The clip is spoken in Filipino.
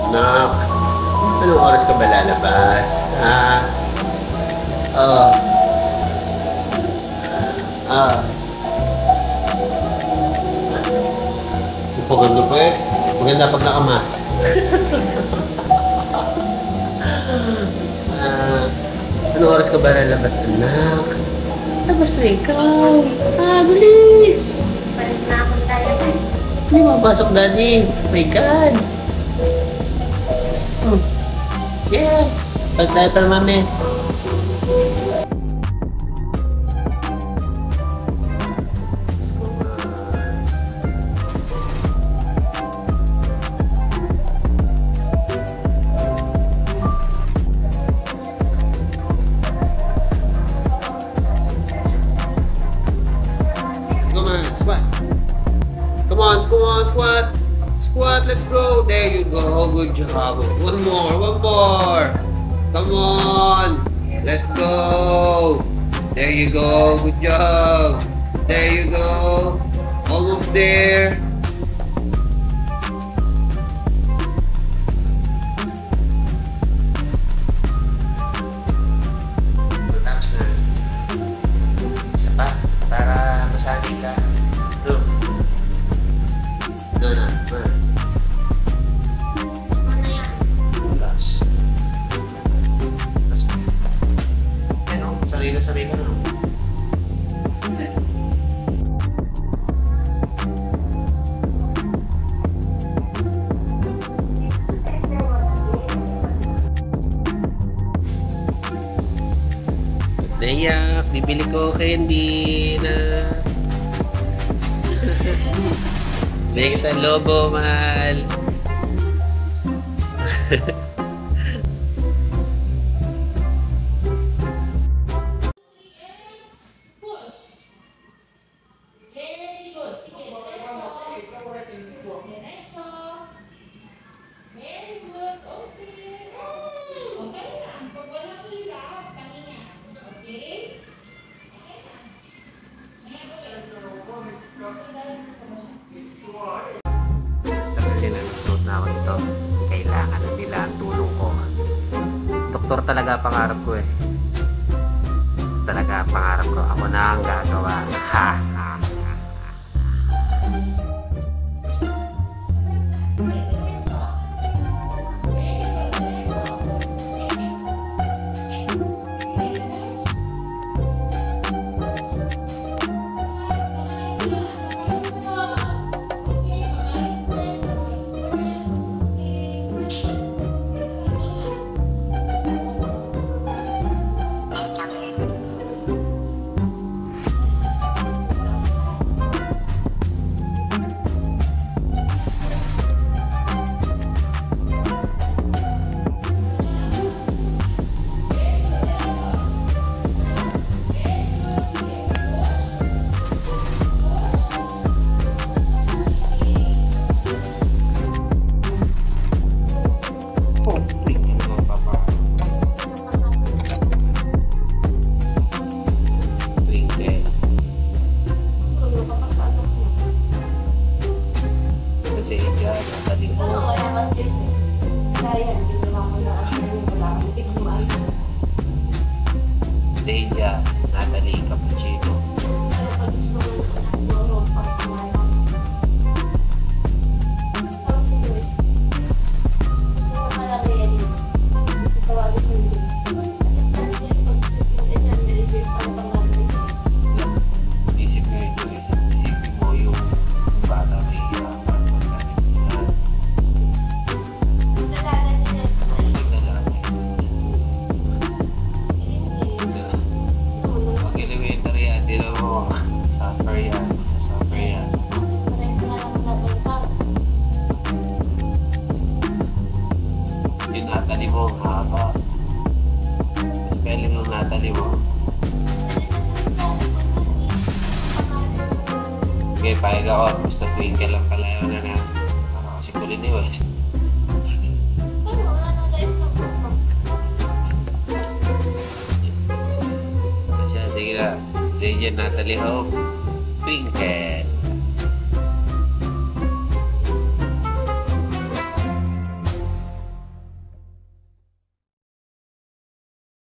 Nak, anong oras ka ba lalabas? Ha? Oh. Ah. Paganda pa eh. Maganda pag nakamas. Anong oras ka ba lalabas, anak? Labas na ikaw. Bilis! Balik na ako tayo. Hindi mapasok, daddy. My God. Yeah. Pag tayo para mami. Squat. Come on, squat. Squat, let's go. There you go. Good job. One more. Come on. Let's go. There you go. Good job. There you go. Almost there. Tapos na. Isa pa. Para masanay ka. No, na. Gusto mo na yan. Gosh. Ano? Sanay ka na. Naiyak, bibili ko candy na. Bili kita lobo, mahal. Tagal na nagsuot na ako nito. Kailangan na nila ang tulong ko. Doktor talaga pangarap ko eh. Talaga pangarap ko. Ako na ang gagawa. Ha! Deja, Natalie, Cappuccino. Isipin mo yung bata may hirapan magkakit sila. Pag-elementary yan, di na mo suffer yan. Yung Natalie mo, haba. Spelling yung Natalie mo. Okay, pahig ako. Basta twinkle lang pala yun na kasi kulit ni West. Sige na. Deja, Natalie Hope, Twinkle.